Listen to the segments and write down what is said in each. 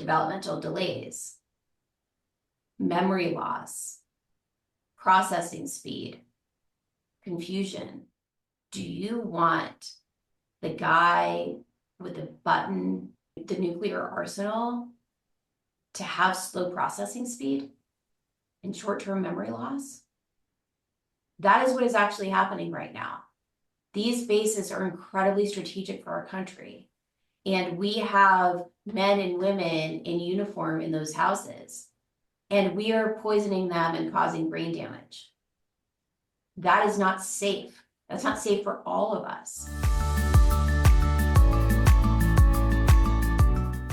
developmental delays, memory loss, processing speed, confusion. Do you want the guy with the button, the nuclear arsenal, to have slow processing speed and short-term memory loss? That is what is actually happening right now. These bases are incredibly strategic for our country. And we have men and women in uniform in those houses. And we are poisoning them and causing brain damage. That is not safe. That's not safe for all of us.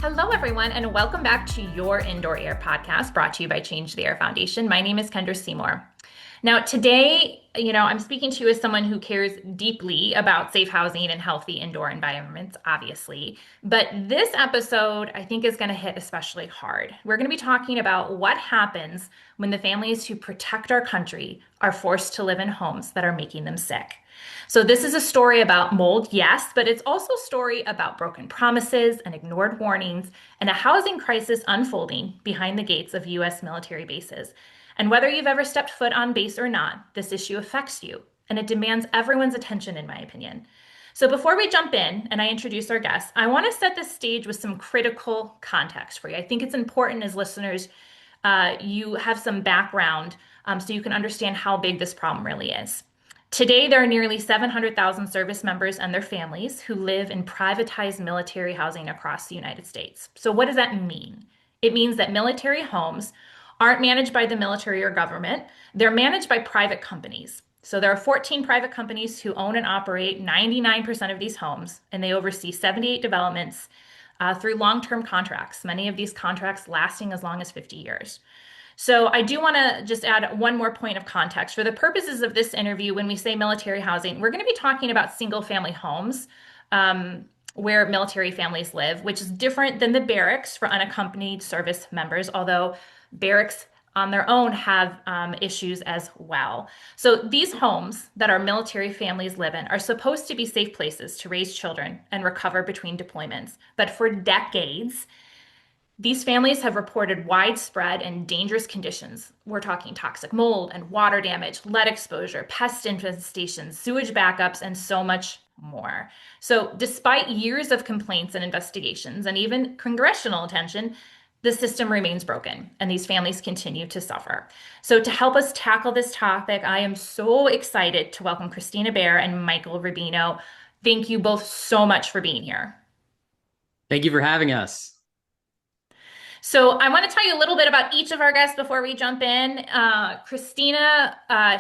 Hello, everyone, and welcome back to your Indoor Air podcast brought to you by Change the Air Foundation. My name is Kendra Seymour. Now, today, I'm speaking to you as someone who cares deeply about safe housing and healthy indoor environments, obviously. But this episode, I think, is going to hit especially hard. We're going to be talking about what happens when the families who protect our country are forced to live in homes that are making them sick. So this is a story about mold, yes, but it's also a story about broken promises and ignored warnings and a housing crisis unfolding behind the gates of U.S. military bases. And whether you've ever stepped foot on base or not, this issue affects you, and it demands everyone's attention, in my opinion. So before we jump in and I introduce our guests, I want to set the stage with some critical context for you. I think it's important as listeners, you have some background so you can understand how big this problem really is. Today, there are nearly 700,000 service members and their families who live in privatized military housing across the United States. So what does that mean? It means that military homes aren't managed by the military or government. They're managed by private companies. So there are 14 private companies who own and operate 99% of these homes, and they oversee 78 developments through long-term contracts, many of these contracts lasting as long as 50 years. So I do want to just add one more point of context. For the purposes of this interview, when we say military housing, we're going to be talking about single-family homes where military families live, which is different than the barracks for unaccompanied service members, although barracks on their own have issues as well. So these homes that our military families live in are supposed to be safe places to raise children and recover between deployments. But for decades, these families have reported widespread and dangerous conditions. We're talking toxic mold and water damage, lead exposure, pest infestations, sewage backups, and so much more. So despite years of complaints and investigations and even congressional attention, the system remains broken and these families continue to suffer. So to help us tackle this topic, I am so excited to welcome Kristina Baehr and Michael Rubino. Thank you both so much for being here. Thank you for having us. So I want to tell you a little bit about each of our guests before we jump in. Kristina,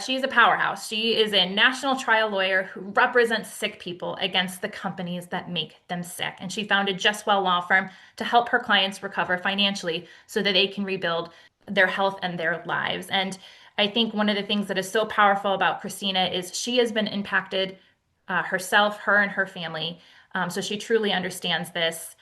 she's a powerhouse. She is a national trial lawyer who represents sick people against the companies that make them sick. And she founded Just Well Law Firm to help her clients recover financially so that they can rebuild their health and their lives. And I think one of the things that is so powerful about Kristina is she has been impacted herself, her and her family. So she truly understands this.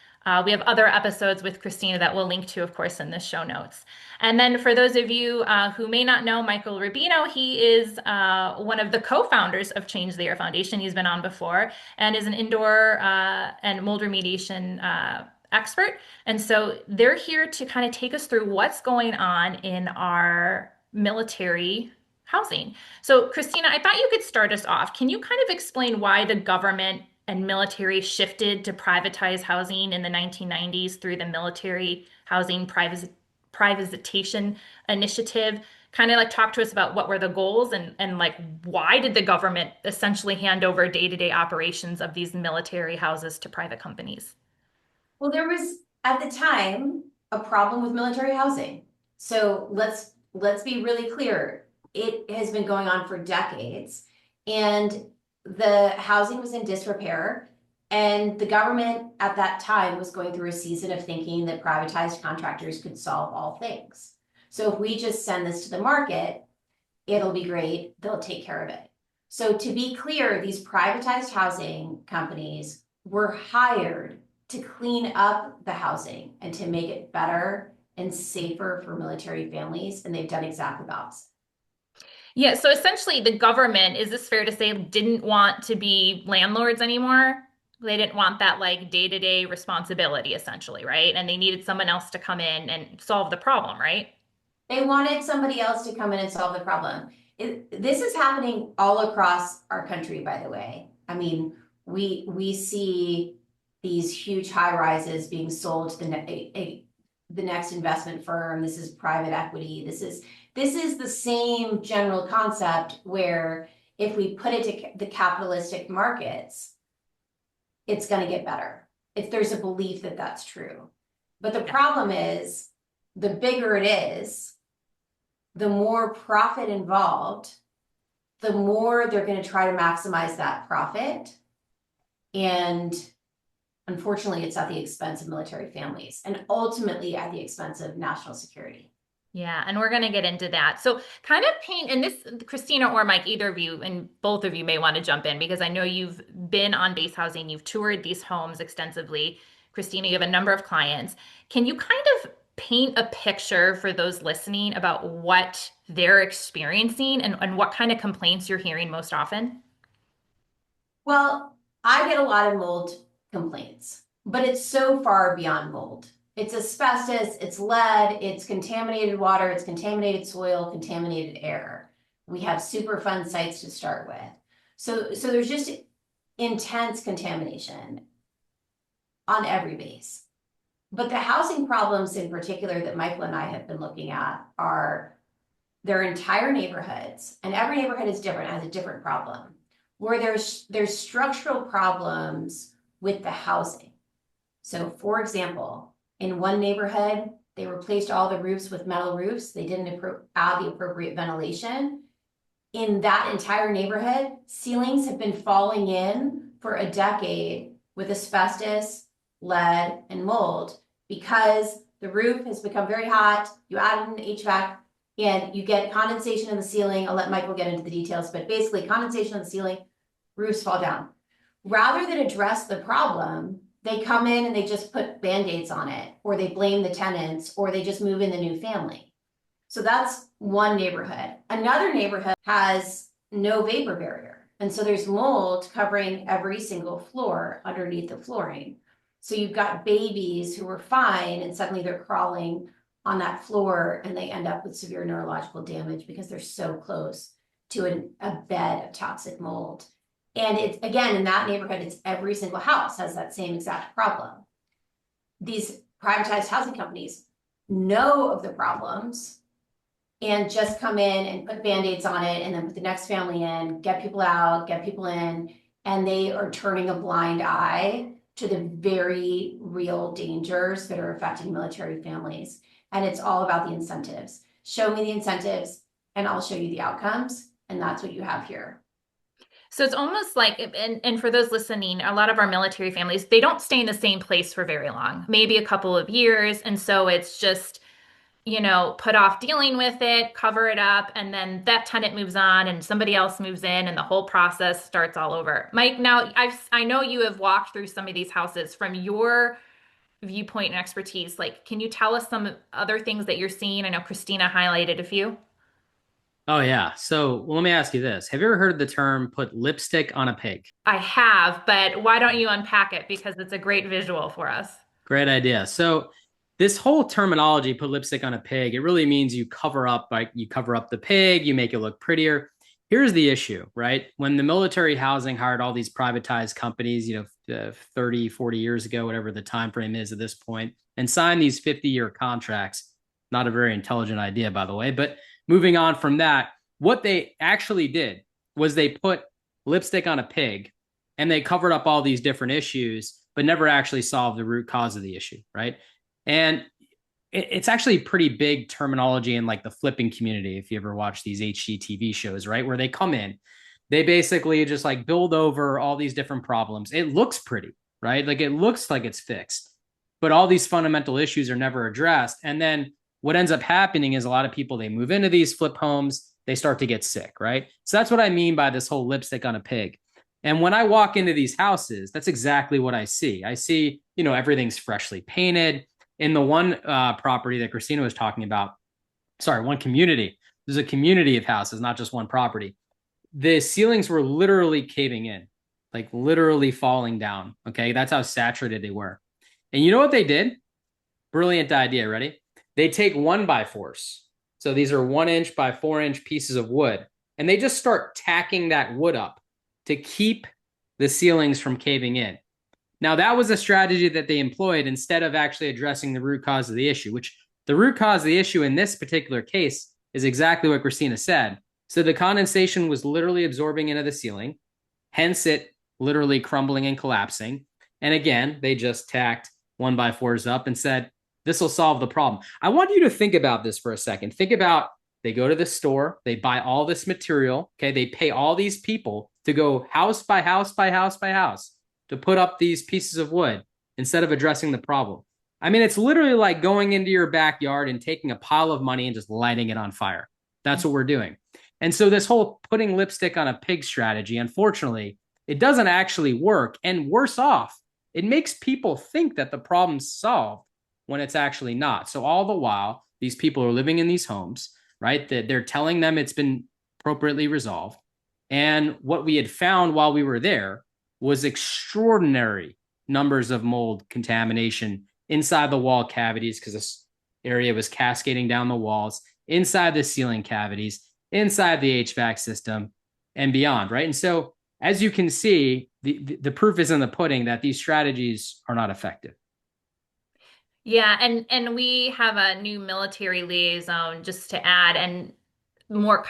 We have other episodes with Kristina that we'll link to, of course, in the show notes. And then for those of you who may not know Michael Rubino, he is one of the co-founders of Change the Air Foundation. He's been on before and is an indoor and mold remediation expert. And so they're here to kind of take us through what's going on in our military housing. So Kristina, I thought you could start us off. Can you kind of explain why the government and military shifted to privatized housing in the 1990s through the Military Housing Privatization Initiative? Kind of like talk to us about what were the goals and like why did the government essentially hand over day-to-day operations of these military houses to private companies? Well, there was at the time a problem with military housing. So let's be really clear. It has been going on for decades, and the housing was in disrepair, and the government at that time was going through a season of thinking that privatized contractors could solve all things. So if we just send this to the market, it'll be great. They'll take care of it. So to be clear, these privatized housing companies were hired to clean up the housing and to make it better and safer for military families, and they've done exactly the opposite. Yeah, so essentially the government, is this fair to say, didn't want to be landlords anymore? They didn't want that like day-to-day responsibility essentially, right? And they needed someone else to come in and solve the problem, right? They wanted somebody else to come in and solve the problem. This is happening all across our country, by the way. I mean, we see these huge high rises being sold to the next investment firm. This is private equity. This is the same general concept where if we put it to the capitalistic markets, it's going to get better. If there's a belief that that's true. But the problem is, the bigger it is, the more profit involved, the more they're going to try to maximize that profit. And unfortunately, it's at the expense of military families and ultimately at the expense of national security. Yeah, and we're going to get into that. So, kind of paint, and this, Kristina or Mike, either of you, and both of you may want to jump in because I know you've been on base housing, you've toured these homes extensively. Kristina, you have a number of clients. Can you kind of paint a picture for those listening about what they're experiencing and what kind of complaints you're hearing most often? Well, I get a lot of mold complaints, but it's so far beyond mold. It's asbestos, it's lead, it's contaminated water, it's contaminated soil, contaminated air. We have Superfund sites to start with. So there's just intense contamination on every base. But the housing problems in particular that Michael and I have been looking at are their entire neighborhoods, and every neighborhood is different, has a different problem, where there's structural problems with the housing. So for example, in one neighborhood, they replaced all the roofs with metal roofs. They didn't add the appropriate ventilation. In that entire neighborhood, ceilings have been falling in for a decade with asbestos, lead, and mold because the roof has become very hot. You add in HVAC and you get condensation in the ceiling. I'll let Michael get into the details, but basically condensation in the ceiling, roofs fall down. Rather than address the problem, they come in and they just put Band-Aids on it, or they blame the tenants, or they just move in the new family. So that's one neighborhood. Another neighborhood has no vapor barrier. And so there's mold covering every single floor underneath the flooring. So you've got babies who are fine and suddenly they're crawling on that floor and they end up with severe neurological damage because they're so close to a bed of toxic mold. And it's, again, in that neighborhood, it's every single house has that same exact problem. These privatized housing companies know of the problems and just come in and put Band-Aids on it and then put the next family in, get people out, get people in, and they are turning a blind eye to the very real dangers that are affecting military families. And it's all about the incentives. Show me the incentives and I'll show you the outcomes. And that's what you have here. So it's almost like, and for those listening, a lot of our military families, they don't stay in the same place for very long, maybe a couple of years. And so it's just, put off dealing with it, cover it up, and then that tenant moves on and somebody else moves in and the whole process starts all over. Mike, now I know you have walked through some of these houses from your viewpoint and expertise. Like, can you tell us some other things that you're seeing? I know Kristina highlighted a few. Oh, yeah. So let me ask you this. Have you ever heard of the term put lipstick on a pig? I have, but why don't you unpack it? Because it's a great visual for us. Great idea. So this whole terminology, put lipstick on a pig, it really means you cover up the pig, you make it look prettier. Here's the issue, right? When the military housing hired all these privatized companies, 30, 40 years ago, whatever the time frame is at this point, and signed these 50-year contracts, not a very intelligent idea, by the way, but moving on from that, what they actually did was they put lipstick on a pig and they covered up all these different issues, but never actually solved the root cause of the issue, right? And it's actually pretty big terminology in like the flipping community. If you ever watch these HGTV shows, right, where they come in, they basically just like build over all these different problems. It looks pretty, right? Like it looks like it's fixed, but all these fundamental issues are never addressed. And then what ends up happening is a lot of people, they move into these flip homes, they start to get sick, right? So that's what I mean by this whole lipstick on a pig. And when I walk into these houses, that's exactly what I see. I see, everything's freshly painted. In the one property that Kristina was talking about, one community, there's a community of houses, not just one property. The ceilings were literally caving in. like literally falling down. Okay. That's how saturated they were. And you know what they did? Brilliant idea. Ready? They take 1x4s. So these are 1 inch by 4 inch pieces of wood, and they just start tacking that wood up to keep the ceilings from caving in. Now, that was a strategy that they employed instead of actually addressing the root cause of the issue, which the root cause of the issue in this particular case is exactly what Kristina said. So the condensation was literally absorbing into the ceiling, hence it literally crumbling and collapsing. And again, they just tacked 1x4s up and said, this will solve the problem. I want you to think about this for a second. Think about, they go to the store, they buy all this material, okay? They pay all these people to go house by house by house by house to put up these pieces of wood instead of addressing the problem. I mean, it's literally like going into your backyard and taking a pile of money and just lighting it on fire. That's what we're doing. And so this whole putting lipstick on a pig strategy, unfortunately, it doesn't actually work. And worse off, it makes people think that the problem's solved when it's actually not. So all the while, these people are living in these homes, right? That they're telling them it's been appropriately resolved. And what we had found while we were there was extraordinary numbers of mold contamination inside the wall cavities, because this area was cascading down the walls, inside the ceiling cavities, inside the HVAC system, and beyond, right? And so, as you can see, the proof is in the pudding that these strategies are not effective. Yeah, and we have a new military liaison, just to add, and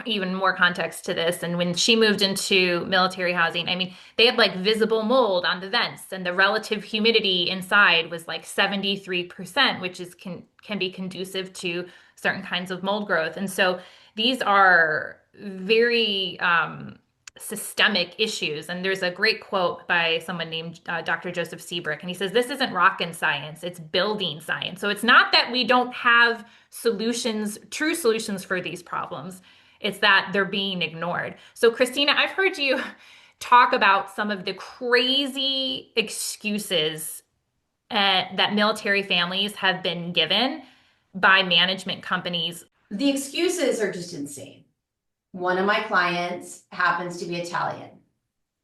even more context to this. And when she moved into military housing, I mean, they had like visible mold on the vents, and the relative humidity inside was like 73%, which is can be conducive to certain kinds of mold growth. And so these are very systemic issues. And there's a great quote by someone named Dr. Joseph Seabrook, and he says, "This isn't rocket science, it's building science." So it's not that we don't have solutions, true solutions for these problems. It's that they're being ignored. So Kristina, I've heard you talk about some of the crazy excuses that military families have been given by management companies. The excuses are just insane. One of my clients happens to be Italian.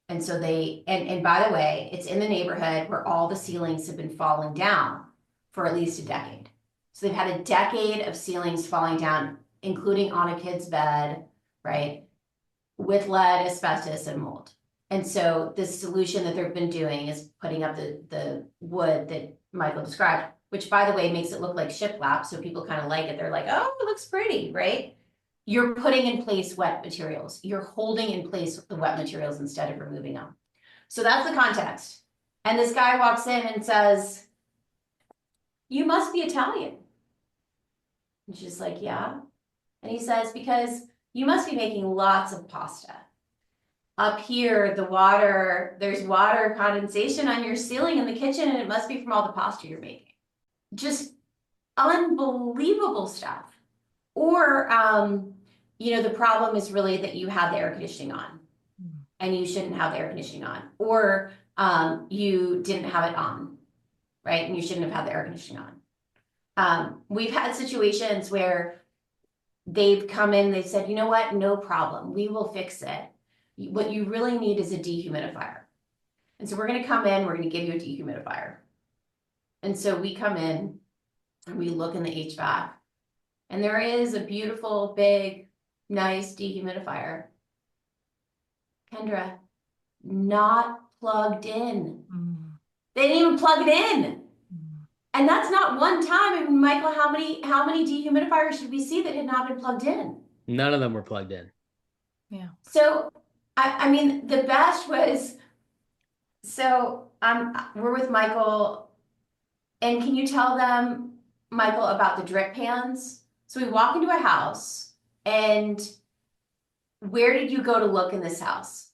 And so and by the way, it's in the neighborhood where all the ceilings have been falling down for at least a decade. So they've had a decade of ceilings falling down, including on a kid's bed, right? With lead, asbestos, and mold. And so the solution that they've been doing is putting up the wood that Michael described, which by the way, makes it look like shiplap. So people kind of like it. They're like, oh, it looks pretty, right? You're putting in place wet materials. You're holding in place the wet materials instead of removing them. So that's the context. And this guy walks in and says, "You must be Italian." And she's like, "Yeah." And he says, "Because you must be making lots of pasta. Up here, there's water condensation on your ceiling in the kitchen, and it must be from all the pasta you're making." Just unbelievable stuff. Or, the problem is really that you have the air conditioning on and you shouldn't have the air conditioning on. Or you didn't have it on, right? And you shouldn't have had the air conditioning on. We've had situations where they've come in, they've said, "You know what? No problem. We will fix it. What you really need is a dehumidifier." And so we're going to come in, we're going to give you a dehumidifier. And so we come in and we look in the HVAC, and there is a beautiful, big, nice dehumidifier. Kendra, not plugged in. They didn't even plug it in. And that's not one time. I mean, Michael, how many dehumidifiers did we see that had not been plugged in? None of them were plugged in. Yeah. So, I mean, the best was, we're with Michael, and can you tell them, Michael, about the drip pans? So we walk into a house, and where did you go to look in this house?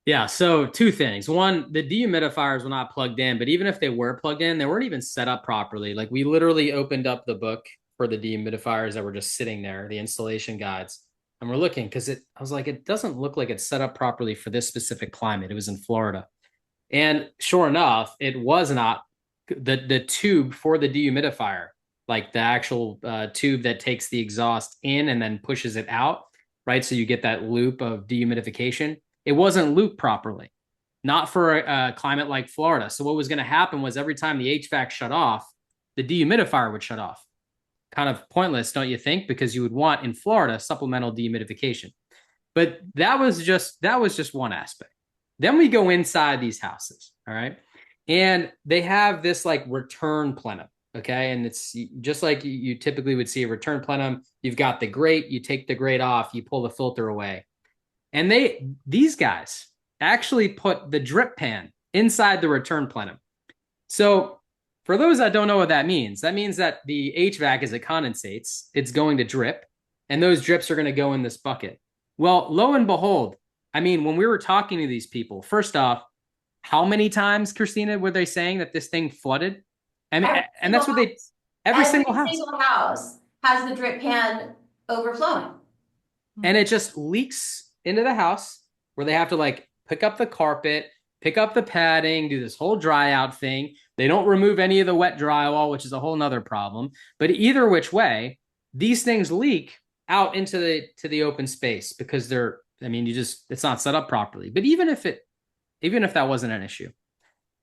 Yeah, so two things. One, the dehumidifiers were not plugged in, but even if they were plugged in, they weren't even set up properly. Like, we literally opened up the book for the dehumidifiers that were just sitting there, the installation guides, and we're looking because I was like, it doesn't look like it's set up properly for this specific climate. It was in Florida. And sure enough, it was not the tube for the dehumidifier, like the actual tube that takes the exhaust in and then pushes it out, right? So you get that loop of dehumidification. It wasn't looped properly. not for a climate like Florida. So what was going to happen was every time the HVAC shut off, the dehumidifier would shut off. Kind of pointless, don't you think? Because you would want in Florida supplemental dehumidification. But that was just one aspect. Then we go inside these houses, all right? And they have this like return plenum, okay? And it's just like you typically would see a return plenum. You've got the grate, you take the grate off, you pull the filter away. And these guys actually put the drip pan inside the return plenum. So for those that don't know what that means that the HVAC, as it condensates, it's going to drip, and those drips are going to go in this bucket. Well, lo and behold, I mean, when we were talking to these people, first off, how many times, Kristina, were they saying that this thing flooded? I mean, and that's what every single house has the drip pan overflowing. And it just leaks into the house where they have to like pick up the carpet, pick up the padding, do this whole dry out thing. They don't remove any of the wet drywall, which is a whole nother problem. But either which way, these things leak out into the open space because it's not set up properly. But even if that wasn't an issue,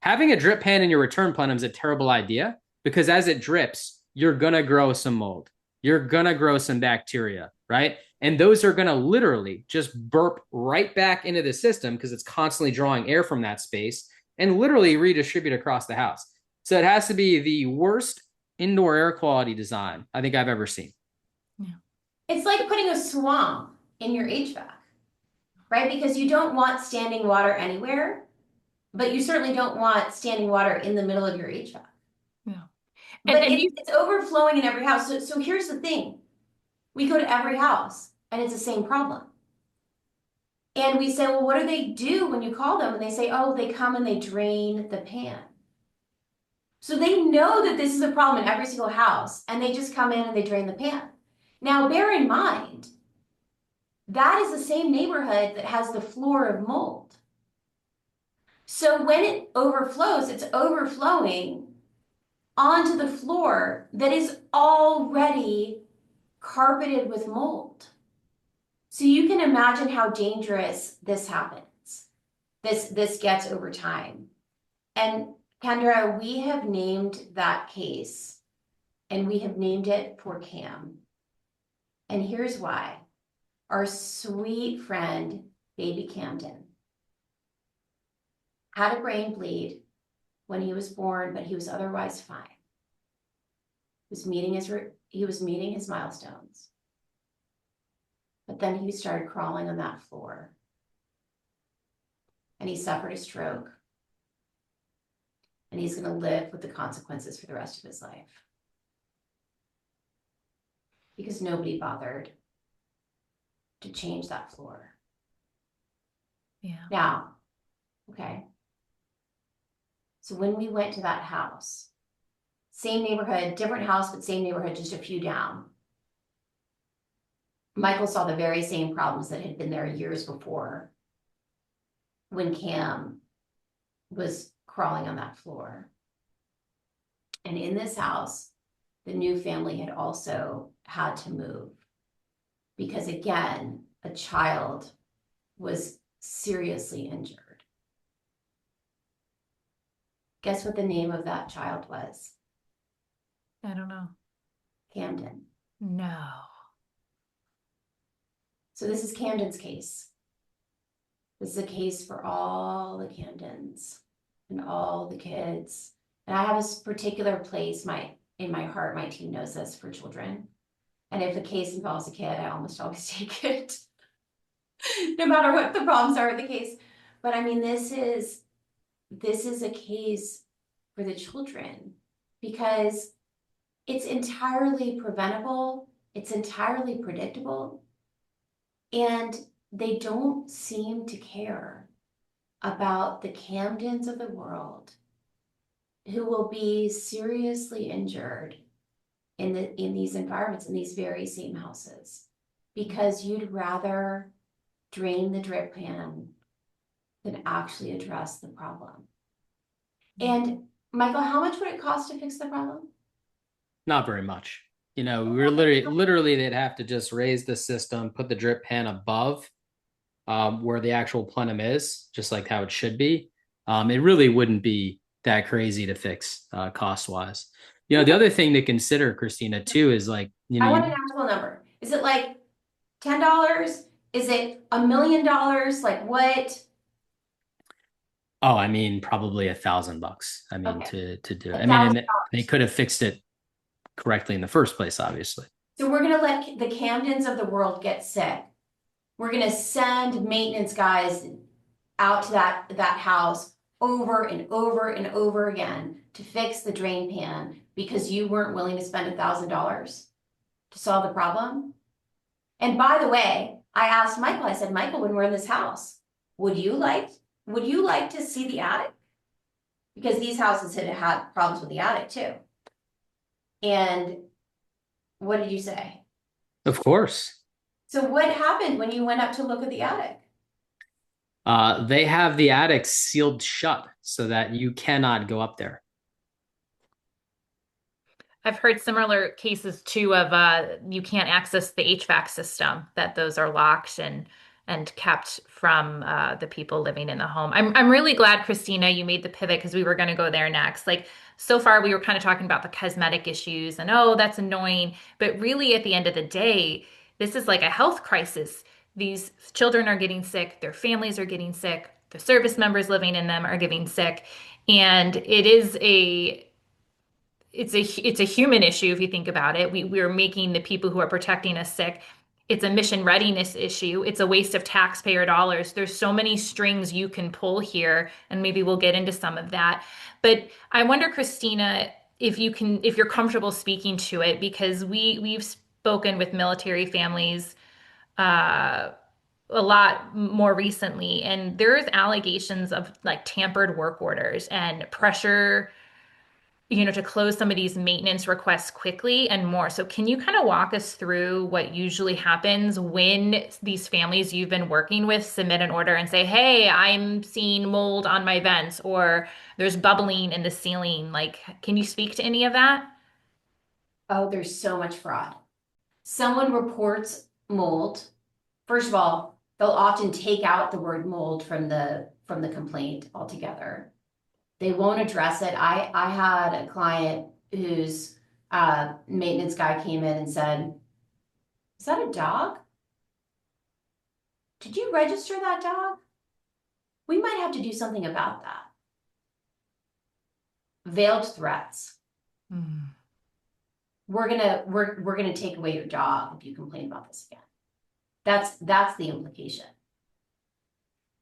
having a drip pan in your return plenum is a terrible idea, because as it drips, you're going to grow some mold. You're going to grow some bacteria, right? And those are going to literally just burp right back into the system because it's constantly drawing air from that space and literally redistribute across the house. So it has to be the worst indoor air quality design I think I've ever seen. Yeah. It's like putting a swamp in your HVAC, right? Because you don't want standing water anywhere, but you certainly don't want standing water in the middle of your HVAC. Yeah. But it's overflowing in every house. So here's the thing. We go to every house and it's the same problem. And we say, well, what do they do when you call them? And they say, oh, they come and they drain the pan. So they know that this is a problem in every single house, and they just come in and they drain the pan. Now, bear in mind, that is the same neighborhood that has the floor of mold. So when it overflows, it's overflowing onto the floor that is already carpeted with mold. So you can imagine how dangerous this happens. This gets over time. And Kendra, we have named that case, and we have named it for Cam. And here's why. Our sweet friend, baby Camden, had a brain bleed when he was born, but he was otherwise fine. He was meeting his milestones. But then he started crawling on that floor. And he suffered a stroke. And he's going to live with the consequences for the rest of his life. Because nobody bothered to change that floor. Yeah. Now, okay. So when we went to that house, same neighborhood, different house, but same neighborhood, just a few down. Michael saw the very same problems that had been there years before when Cam was crawling on that floor. And in this house, the new family had also had to move because, again, a child was seriously injured. Guess what the name of that child was? I don't know. Camden. No. So this is Camden's case. This is a case for all the Camdens and all the kids. And I have a particular place in my heart. My team knows this, for children. And if a case involves a kid, I almost always take it, no matter what the problems are with the case. But I mean, this is a case for the children because it's entirely preventable. It's entirely predictable. And they don't seem to care about the Camdens of the world who will be seriously injured in these environments, in these very same houses, because you'd rather drain the drip pan than actually address the problem. And Michael, how much would it cost to fix the problem? Not very much. We're literally they'd have to just raise the system, put the drip pan above where the actual plenum is, just like how it should be. it really wouldn't be that crazy to fix cost wise. The other thing to consider, Kristina, too, is like, I want an actual number. Is it like $10? Is it $1 million? Like what? Oh, I mean, probably $1,000. I mean, Okay. to do it. I mean, $1,000. and they could have fixed it correctly in the first place, obviously. So we're gonna let the Camdens of the world get sick. We're gonna send maintenance guys out to that house over and over and over again to fix the drain pan because you weren't willing to spend $1,000 to solve the problem. And by the way, I asked Michael, I said, Michael, when we're in this house, would you like to see the attic? Because these houses had problems with the attic too. And what did you say? Of course. So what happened when you went up to look at the attic? They have the attic sealed shut so that you cannot go up there. I've heard similar cases too of you can't access the HVAC system, that those are locked and kept from the people living in the home. I'm really glad, Kristina, you made the pivot because we were going to go there next. Like so far we were kind of talking about the cosmetic issues and oh, that's annoying. But really at the end of the day, this is like a health crisis. These children are getting sick, their families are getting sick, the service members living in them are getting sick. And it's a human issue if you think about it. We're making the people who are protecting us sick. It's a mission readiness issue. It's a waste of taxpayer dollars. There's so many strings you can pull here, and maybe we'll get into some of that. But I wonder, Kristina, if you're comfortable speaking to it, because we've spoken with military families uh, a lot more recently, and there's allegations of like tampered work orders and pressure to close some of these maintenance requests quickly and more. So can you kind of walk us through what usually happens when these families you've been working with submit an order and say, hey, I'm seeing mold on my vents or there's bubbling in the ceiling? Like, can you speak to any of that? Oh, there's so much fraud. Someone reports mold. First of all, they'll often take out the word mold from the complaint altogether. They won't address it. I had a client whose maintenance guy came in and said, is that a dog? Did you register that dog? We might have to do something about that. Veiled threats. We're gonna take away your dog if you complain about this again. That's the implication.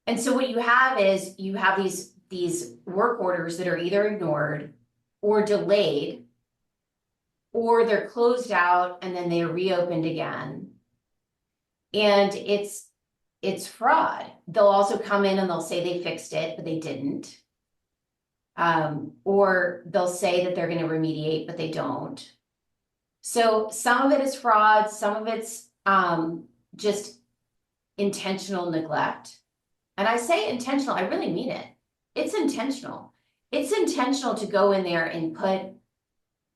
And so what you have is you have these work orders that are either ignored or delayed, or they're closed out and then they're reopened again. And it's fraud. They'll also come in and they'll say they fixed it, but they didn't. Or they'll say that they're going to remediate, but they don't. So some of it is fraud, some of it's just intentional neglect. And I say intentional, I really mean it. It's intentional. It's intentional to go in there and put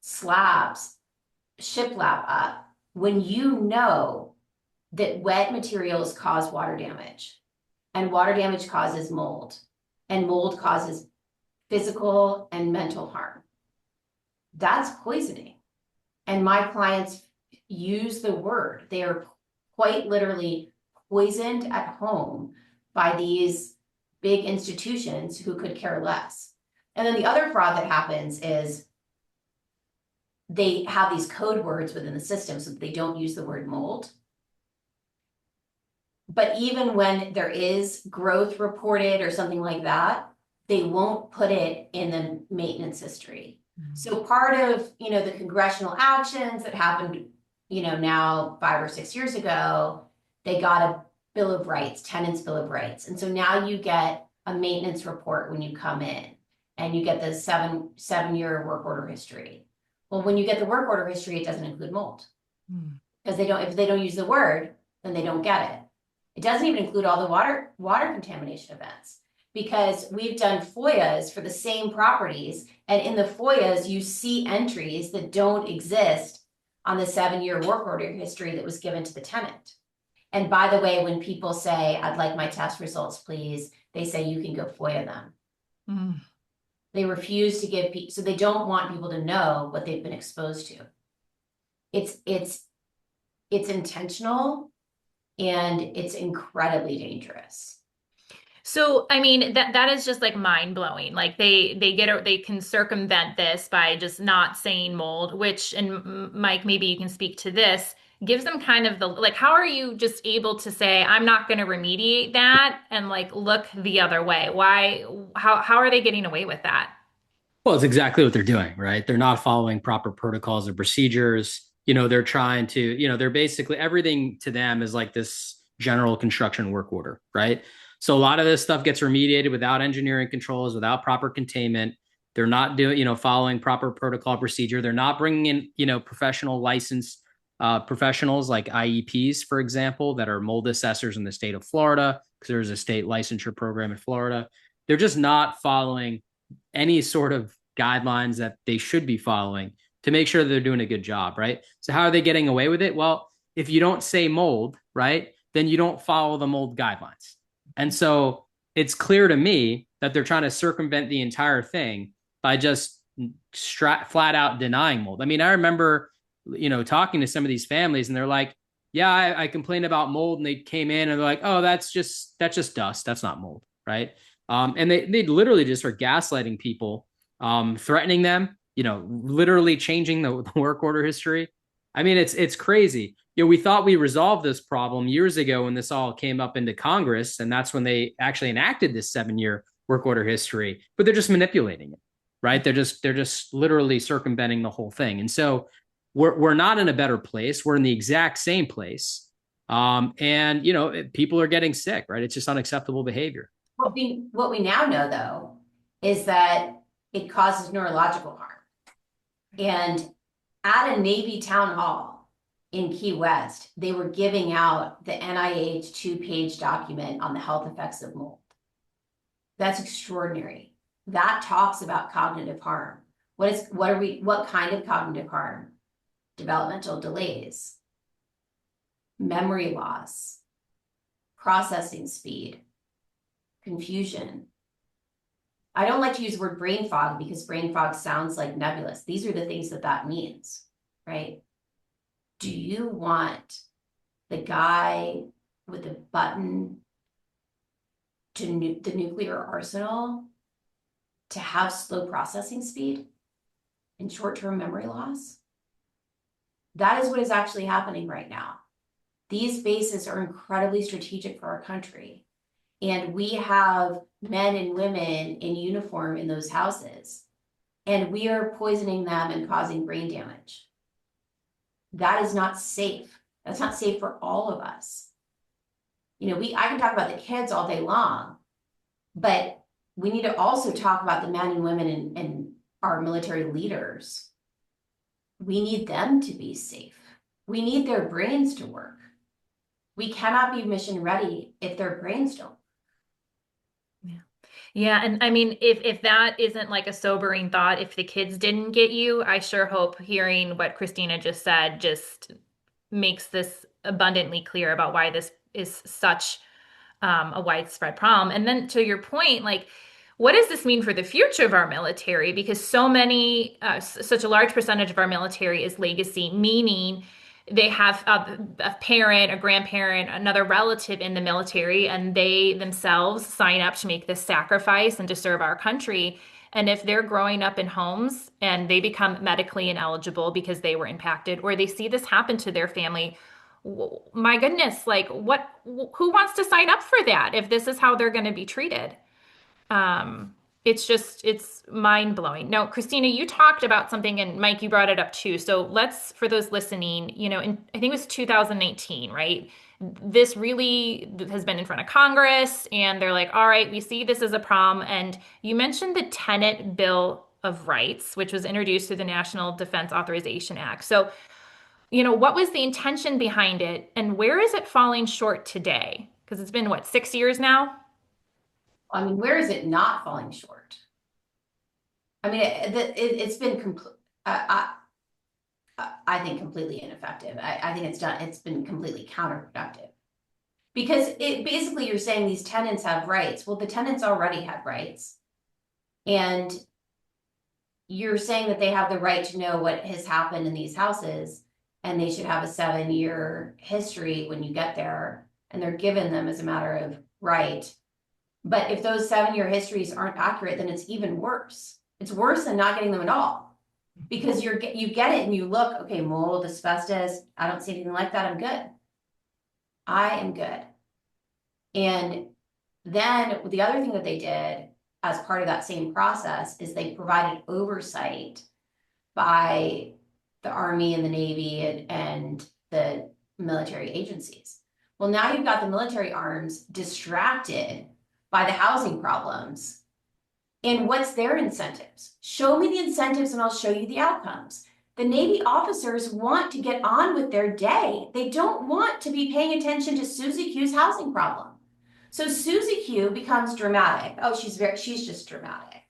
slabs, shiplap up when you know that wet materials cause water damage, and water damage causes mold, and mold causes physical and mental harm. That's poisoning. And my clients use the word. They are quite literally poisoned at home by these big institutions who could care less. And then the other fraud that happens is they have these code words within the system so that they don't use the word mold. But even when there is growth reported or something like that, they won't put it in the maintenance history. So part of, the congressional actions that happened, now 5 or 6 years ago, they got a Bill of Rights, Tenants Bill of Rights. And so now you get a maintenance report when you come in, and you get the seven-year work order history. Well, when you get the work order history, it doesn't include mold. Because if they don't use the word, then they don't get it. It doesn't even include all the water contamination events, because we've done FOIAs for the same properties, and in the FOIAs you see entries that don't exist on the 7-year work order history that was given to the tenant. And by the way, when people say, I'd like my test results, please, they say you can go FOIA them. Mm. They refuse to give people, so they don't want people to know what they've been exposed to. It's intentional and it's incredibly dangerous. So, I mean, that is just like mind blowing. Like they can circumvent this by just not saying mold, which, and Mike, maybe you can speak to this, gives them kind of the, like, how are you just able to say, I'm not going to remediate that and like look the other way? Why, how are they getting away with that? Well, it's exactly what they're doing, right? They're not following proper protocols or procedures. They're trying to, they're basically everything to them is like this general construction work order, right? So a lot of this stuff gets remediated without engineering controls, without proper containment. They're not doing, following proper protocol procedure. They're not bringing in, professional licensed professionals like IEPs, for example, that are mold assessors in the state of Florida, because there's a state licensure program in Florida. They're just not following any sort of guidelines that they should be following to make sure they're doing a good job, right? So how are they getting away with it? Well, if you don't say mold, right, then you don't follow the mold guidelines. And so it's clear to me that they're trying to circumvent the entire thing by just flat out denying mold. I mean, I remember, talking to some of these families and they're like, yeah, I complained about mold, and they came in and they're like, oh, that's just dust. That's not mold, right? And they literally just are gaslighting people, threatening them, literally changing the work order history. I mean, it's crazy. We thought we resolved this problem years ago when this all came up into Congress, and that's when they actually enacted this 7-year work order history. But they're just manipulating it, right? They're just literally circumventing the whole thing. And so we're not in a better place. We're in the exact same place. And people are getting sick, right? It's just unacceptable behavior. What we now know, though, is that it causes neurological harm. And at a Navy town hall in Key West, they were giving out the NIH 2-page document on the health effects of mold. That's extraordinary. That talks about cognitive harm. What kind of cognitive harm? Developmental delays, memory loss, processing speed, confusion. I don't like to use the word brain fog because brain fog sounds like nebulous. These are the things that means, right? Do you want the guy with the button to the nuclear arsenal to have slow processing speed and short-term memory loss? That is what is actually happening right now. These bases are incredibly strategic for our country. And we have men and women in uniform in those houses, and we are poisoning them and causing brain damage. That is not safe. That's not safe for all of us. I can talk about the kids all day long, but we need to also talk about the men and women and our military leaders. We need them to be safe. We need their brains to work. We cannot be mission ready if their brains don't. Yeah, and I mean, if that isn't like a sobering thought, if the kids didn't get you, I sure hope hearing what Kristina just said just makes this abundantly clear about why this is such a widespread problem. And then to your point, like, what does this mean for the future of our military? Because such a large percentage of our military is legacy, meaning they have a parent, a grandparent, another relative in the military, and they themselves sign up to make this sacrifice and to serve our country. And if they're growing up in homes and they become medically ineligible because they were impacted, or they see this happen to their family, my goodness, like who wants to sign up for that if this is how they're going to be treated? It's mind blowing. Now, Kristina, you talked about something, and Mike, you brought it up too. So for those listening, I think it was 2019, right? This really has been in front of Congress, and they're like, all right, we see this as a problem. And you mentioned the Tenant Bill of Rights, which was introduced through the National Defense Authorization Act. So, what was the intention behind it, and where is it falling short today? Because it's been, what, 6 years now? I mean, where is it not falling short? I mean, it's been I think completely ineffective. I think it's been completely counterproductive. Because basically you're saying these tenants have rights. Well, the tenants already had rights. And you're saying that they have the right to know what has happened in these houses, and they should have a 7-year history when you get there, and they're given them as a matter of right. But if those 7-year histories aren't accurate, then it's even worse. It's worse than not getting them at all, because you get it and you look, okay, mold, asbestos, I don't see anything like that, I'm good. I am good. And then the other thing that they did as part of that same process is they provided oversight by the Army and the Navy and the military agencies. Well, now you've got the military arms distracted by the housing problems. And what's their incentives? Show me the incentives and I'll show you the outcomes. The Navy officers want to get on with their day. They don't want to be paying attention to Susie Q's housing problem. So Susie Q becomes dramatic. Oh, she's just dramatic.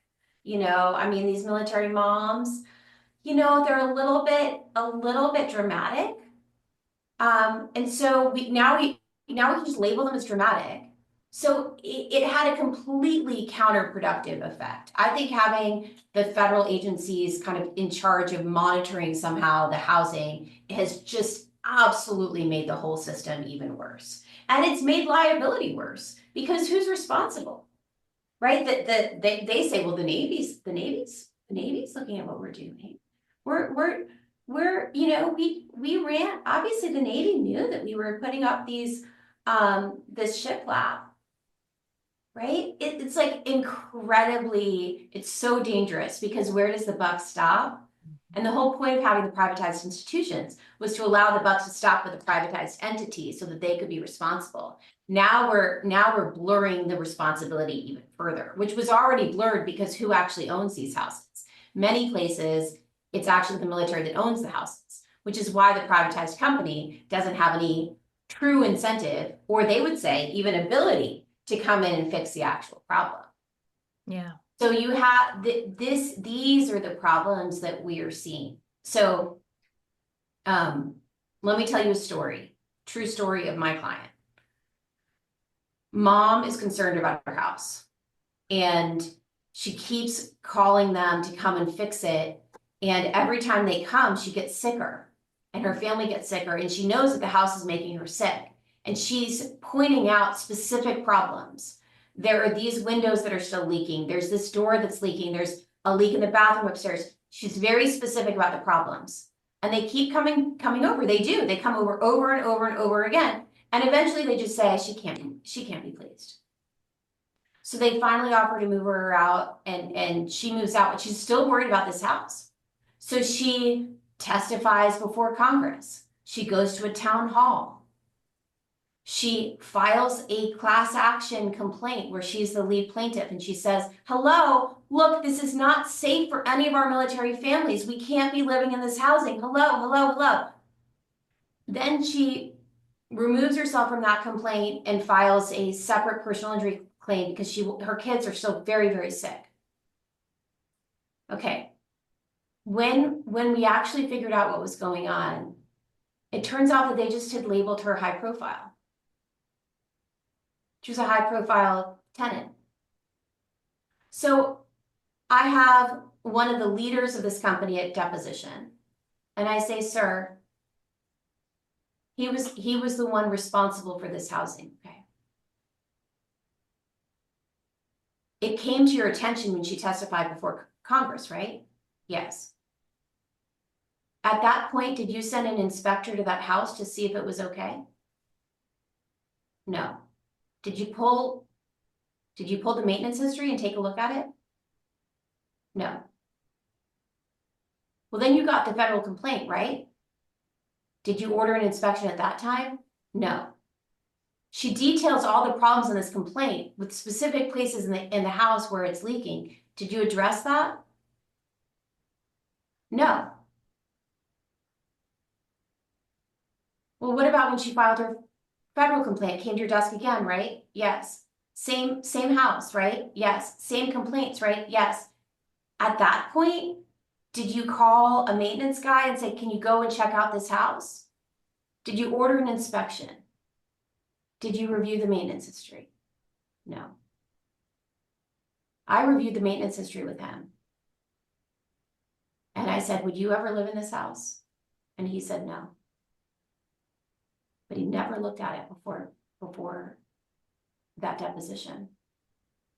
I mean, these military moms, they're a little bit dramatic. And so we can just label them as dramatic. So it had a completely counterproductive effect. I think having the federal agencies kind of in charge of monitoring somehow the housing has just absolutely made the whole system even worse. And it's made liability worse, because who's responsible, right? They say, well, the Navy's looking at what we're doing. We ran, obviously the Navy knew that we were putting up these, this shiplap, right? It's like it's so dangerous, because where does the buck stop? And the whole point of having the privatized institutions was to allow the buck to stop with the privatized entity so that they could be responsible. Now we're blurring the responsibility even further, which was already blurred, because who actually owns these houses? Many places, it's actually the military that owns the houses, which is why the privatized company doesn't have any true incentive, or they would say even ability, to come in and fix the actual problem. Yeah. So you have these are the problems that we are seeing. So let me tell you a story, true story of my client. Mom is concerned about her house, and she keeps calling them to come and fix it. And every time they come, she gets sicker, and her family gets sicker, and she knows that the house is making her sick. And she's pointing out specific problems. There are these windows that are still leaking. There's this door that's leaking. There's a leak in the bathroom upstairs. She's very specific about the problems. And they keep coming over. They do. They come over and over and over again. And eventually they just say, she can't be pleased. So they finally offer to move her out, and she moves out, but she's still worried about this house. So she testifies before Congress. She goes to a town hall. She files a class action complaint where she's the lead plaintiff, and she says, hello, look, this is not safe for any of our military families. We can't be living in this housing. Hello. Then she removes herself from that complaint and files a separate personal injury claim, because her kids are still very, very sick. Okay. When we actually figured out what was going on, it turns out that they just had labeled her high profile. She was a high profile tenant. So I have one of the leaders of this company at deposition, and I say, sir, he was the one responsible for this housing. Okay. It came to your attention when she testified before Congress, right? Yes. At that point, did you send an inspector to that house to see if it was okay? No. Did you pull the maintenance history and take a look at it? No. Well, then you got the federal complaint, right? Did you order an inspection at that time? No. She details all the problems in this complaint with specific places in the house where it's leaking. Did you address that? No. Well, what about when she filed her federal complaint? It came to your desk again, right? Yes. Same house, right? Yes. Same complaints, right? Yes. At that point, did you call a maintenance guy and say, can you go and check out this house? Did you order an inspection? Did you review the maintenance history? No. I reviewed the maintenance history with him. And I said, would you ever live in this house? And he said no. But he never looked at it before that deposition.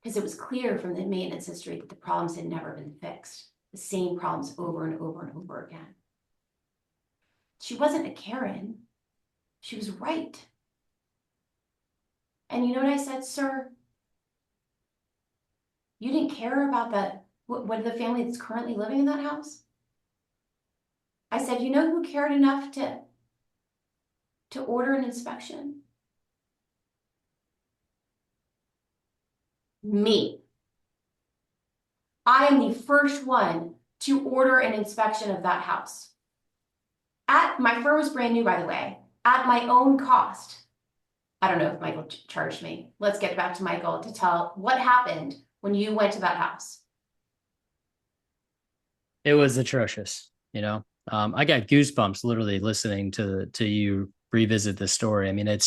Because it was clear from the maintenance history that the problems had never been fixed. The same problems over and over and over again. She wasn't a Karen. She was right. And you know what I said, sir? You didn't care about what the family that's currently living in that house? I said, you know who cared enough to order an inspection? Me. I am the first one to order an inspection of that house. My firm was brand new, by the way, at my own cost. I don't know if Michael charged me. Let's get back to Michael to tell what happened when you went to that house. It was atrocious, you know. I got goosebumps literally listening to you revisit this story. I mean, it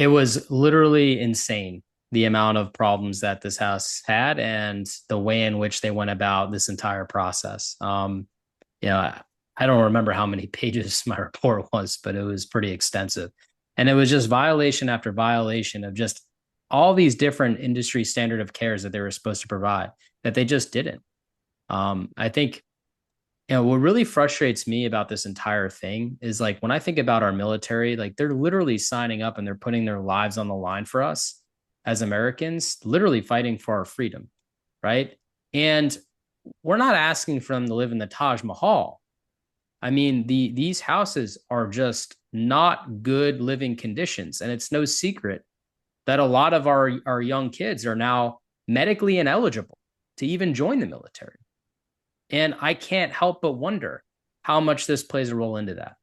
was literally insane, the amount of problems that this house had and the way in which they went about this entire process. You know, I don't remember how many pages my report was, but it was pretty extensive. And it was just violation after violation of just all these different industry standard of cares that they were supposed to provide that they just didn't. I think, you know, what really frustrates me about this entire thing is like when I think about our military, like they're literally signing up and they're putting their lives on the line for us as Americans, literally fighting for our freedom, right? And we're not asking for them to live in the Taj Mahal. I mean, these houses are just not good living conditions. And it's no secret that a lot of our young kids are now medically ineligible to even join the military. And I can't help but wonder how much this plays a role into that.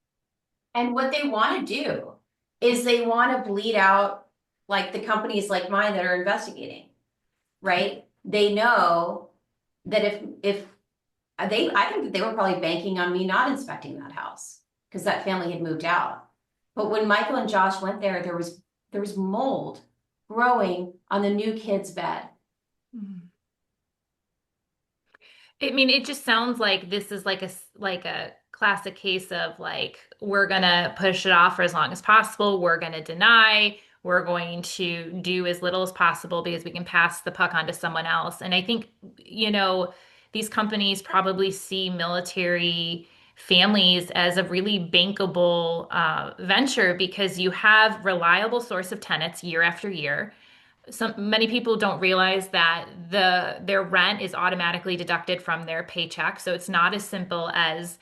And what they want to do is they want to bleed out like the companies like mine that are investigating, right? They know that if I think that they were probably banking on me not inspecting that house because that family had moved out. But when Michael and Josh went there, there was mold growing on the new kid's bed. I mean, it just sounds like this is like a classic case of like we're gonna push it off for as long as possible. We're gonna deny. We're going to do as little as possible because we can pass the puck on to someone else. And I think, you know, these companies probably see military families as a really bankable venture because you have reliable source of tenants year after year. Many people don't realize that their rent is automatically deducted from their paycheck. So it's not as simple as,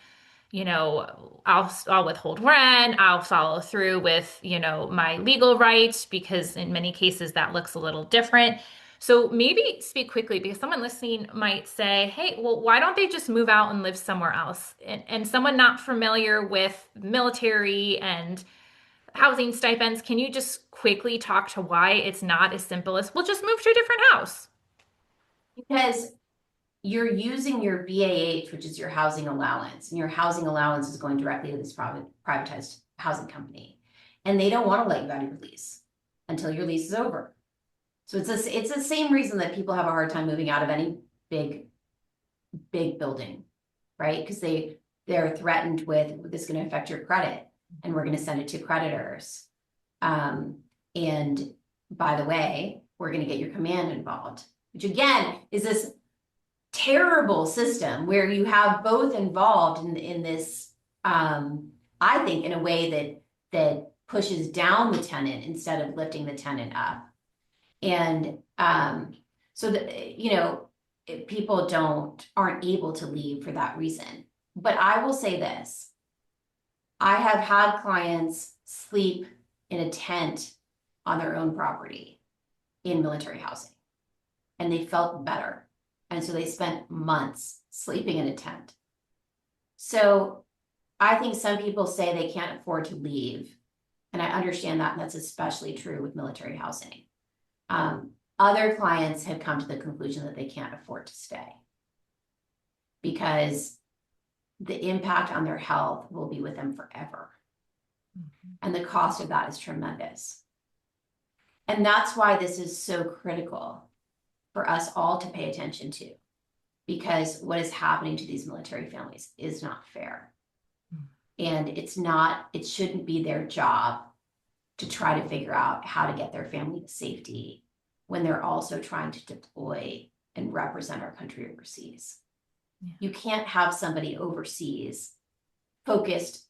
you know, I'll withhold rent, I'll follow through with, you know, my legal rights, because in many cases that looks a little different. So maybe speak quickly because someone listening might say, hey, well, why don't they just move out and live somewhere else? And someone not familiar with military and housing stipends, can you just quickly talk to why it's not as simple as, we'll just move to a different house? Because you're using your BAH, which is your housing allowance, and your housing allowance is going directly to this privatized housing company. And they don't want to let you out of your lease until your lease is over. So it's the same reason that people have a hard time moving out of any big building, right? Because they're threatened with this is going to affect your credit and we're going to send it to creditors. And by the way, we're going to get your command involved, which again is this terrible system where you have both involved in this, I think in a way that pushes down the tenant instead of lifting the tenant up. And so that, you know, people aren't able to leave for that reason. But I will say this, I have had clients sleep in a tent on their own property in military housing, and they felt better. And so they spent months sleeping in a tent. So I think some people say they can't afford to leave. And I understand that, and that's especially true with military housing. Other clients have come to the conclusion that they can't afford to stay because the impact on their health will be with them forever. Mm-hmm. And the cost of that is tremendous. And that's why this is so critical. for us all to pay attention to, because what is happening to these military families is not fair. And it shouldn't be their job to try to figure out how to get their family to safety when they're also trying to deploy and represent our country overseas. Yeah. You can't have somebody overseas focused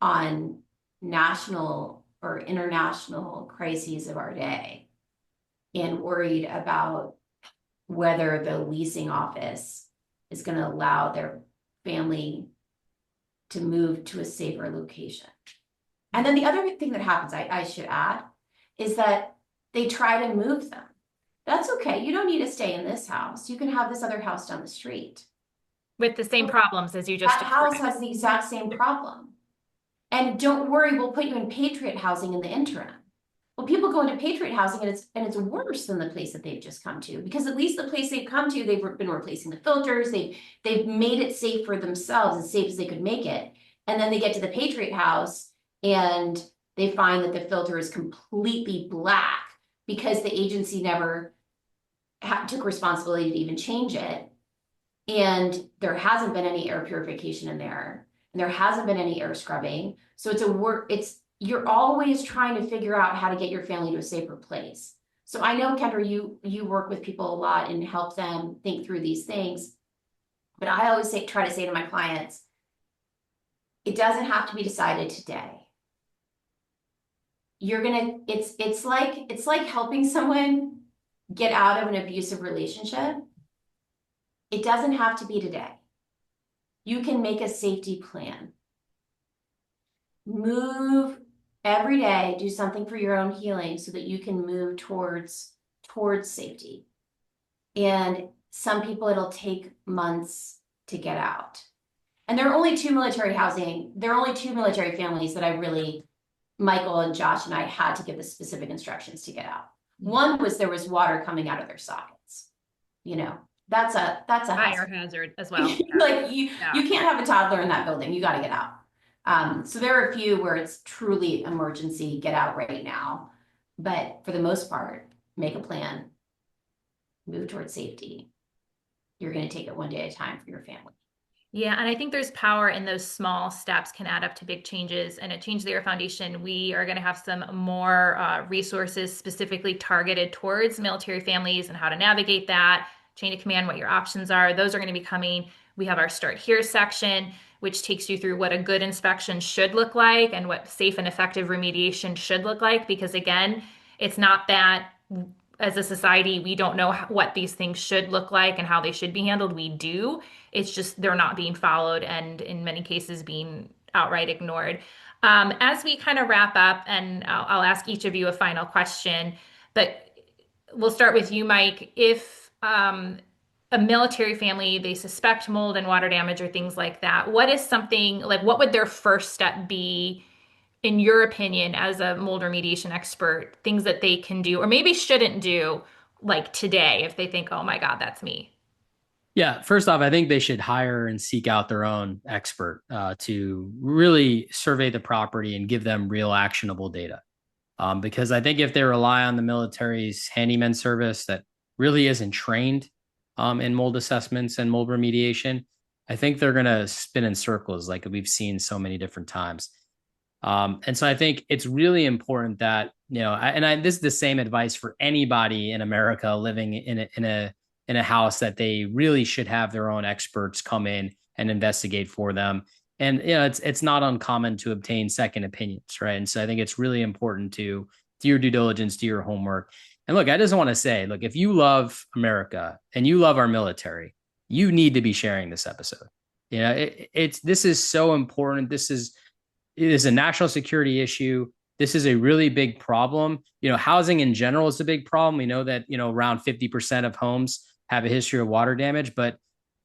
on national or international crises of our day and worried about whether the leasing office is going to allow their family to move to a safer location. And then the other thing that happens, I should add, is that they try to move them. That's okay. You don't need to stay in this house. You can have this other house down the street. With the same problems as you just That house described. has the exact same problem. And don't worry, we'll put you in Patriot housing in the interim. Well, people go into Patriot housing and it's worse than the place that they've just come to, because at least the place they've come to, they've been replacing the filters, they've made it safe for themselves, as safe as they could make it. And then they get to the Patriot house and they find that the filter is completely black because the agency never took responsibility to even change it. And there hasn't been any air purification in there, and there hasn't been any air scrubbing. So you're always trying to figure out how to get your family to a safer place. So I know, Kendra, you work with people a lot and help them think through these things. But I always try to say to my clients, it doesn't have to be decided today. It's like helping someone get out of an abusive relationship. It doesn't have to be today. You can make a safety plan. Move every day, do something for your own healing so that you can move towards safety. And some people, it'll take months to get out. And there are only two military families that I really, Michael and Josh and I, had to give the specific instructions to get out. One was there was water coming out of their sockets. That's a Fire hazard as well. Like you can't have a toddler in that building. You got to get out. So there are a few where it's truly emergency, get out right now. But for the most part, make a plan, move towards safety. You're going to take it one day at a time for your family. Yeah, and I think there's power in those small steps can add up to big changes. And at Change the Air Foundation, we are going to have some more resources specifically targeted towards military families and how to navigate that, chain of command, what your options are. Those are going to be coming. We have our Start Here section, which takes you through what a good inspection should look like and what safe and effective remediation should look like. Because again, it's not that as a society, we don't know what these things should look like and how they should be handled. We do. It's just they're not being followed and in many cases being outright ignored. As we kind of wrap up, and I'll ask each of you a final question, but we'll start with you, Mike. If a military family, they suspect mold and water damage or things like that, what is something like, what would their first step be, in your opinion, as a mold remediation expert, things that they can do or maybe shouldn't do like today if they think, oh my God, that's me? Yeah, first off, I think they should hire and seek out their own expert to really survey the property and give them real actionable data. Because I think if they rely on the military's handyman service that really isn't trained in mold assessments and mold remediation, I think they're going to spin in circles like we've seen so many different times. And so I think it's really important that, this is the same advice for anybody in America living in a house, that they really should have their own experts come in and investigate for them. And, it's not uncommon to obtain second opinions, right? And so I think it's really important to do your due diligence, do your homework. And look, I just want to say, look, if you love America and you love our military, you need to be sharing this episode. This is so important. It is a national security issue. This is a really big problem. Housing in general is a big problem. We know that, around 50% of homes have a history of water damage, but,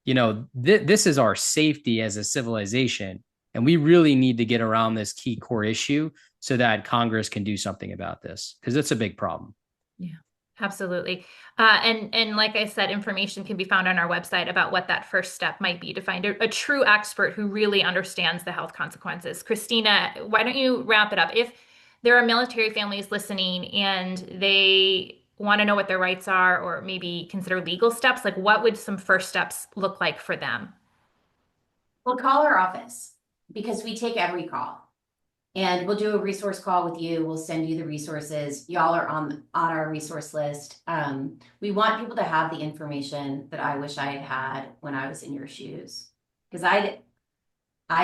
this is our safety as a civilization. And we really need to get around this key core issue so that Congress can do something about this, because it's a big problem. Yeah, absolutely. And like I said, information can be found on our website about what that first step might be to find a true expert who really understands the health consequences. Kristina, why don't you wrap it up? If there are military families listening and they want to know what their rights are or maybe consider legal steps, like what would some first steps look like for them? Well, call our office because we take every call. And we'll do a resource call with you. We'll send you the resources. Y'all are on our resource list. We want people to have the information that I wish I had had when I was in your shoes. Because I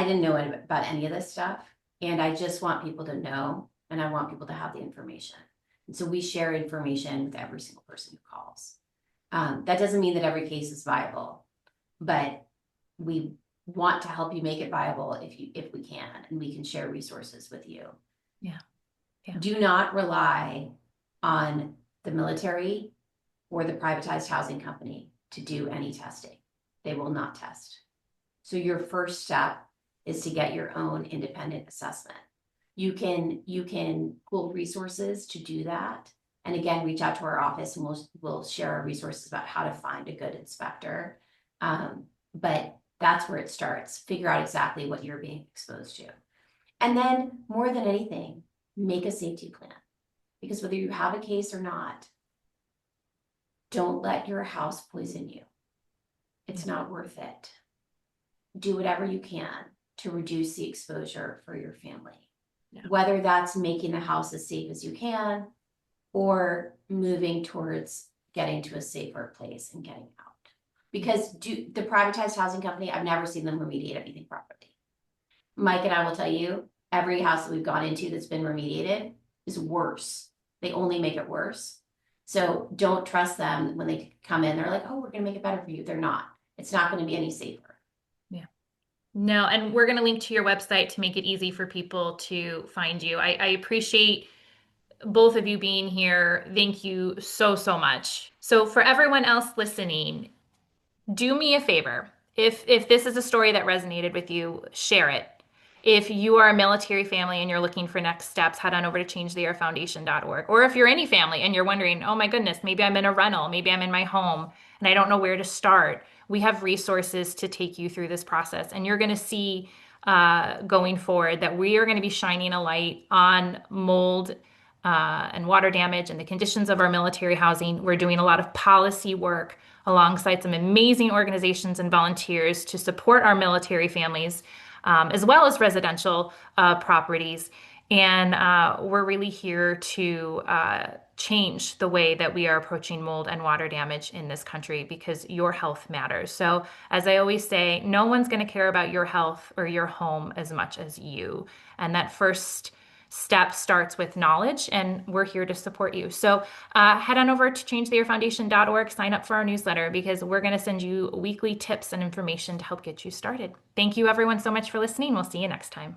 didn't know about any of this stuff. And I just want people to know, and I want people to have the information. And so we share information with every single person who calls. That doesn't mean that every case is viable, but we want to help you make it viable if we can, and we can share resources with you. Yeah. Do not rely on the military or the privatized housing company to do any testing. They will not test. So your first step is to get your own independent assessment. You can pull resources to do that. And again, reach out to our office and we'll share our resources about how to find a good inspector. But that's where it starts. Figure out exactly what you're being exposed to. And then more than anything, make a safety plan. Because whether you have a case or not, don't let your house poison you. It's not worth it. Do whatever you can to reduce the exposure for your family. Yeah. Whether that's making the house as safe as you can or moving towards getting to a safer place and getting out. Because the privatized housing company, I've never seen them remediate anything properly. Mike and I will tell you, every house that we've gone into that's been remediated is worse. They only make it worse. So don't trust them when they come in. They're like, oh, we're going to make it better for you. They're not. It's not going to be any safer. Yeah. No, and we're going to link to your website to make it easy for people to find you. I appreciate both of you being here. Thank you so, so much. So for everyone else listening, do me a favor. If this is a story that resonated with you, share it. If you are a military family and you're looking for next steps, head on over to changetheairfoundation.org. Or if you're any family and you're wondering, oh my goodness, maybe I'm in a rental, maybe I'm in my home and I don't know where to start, we have resources to take you through this process. And you're going to see going forward that we are going to be shining a light on mold and water damage and the conditions of our military housing. We're doing a lot of policy work alongside some amazing organizations and volunteers to support our military families, as well as residential properties. And we're really here to change the way that we are approaching mold and water damage in this country because your health matters. So as I always say, no one's going to care about your health or your home as much as you. And that first step starts with knowledge, and we're here to support you. So head on over to changetheairfoundation.org, sign up for our newsletter because we're going to send you weekly tips and information to help get you started. Thank you everyone so much for listening. We'll see you next time.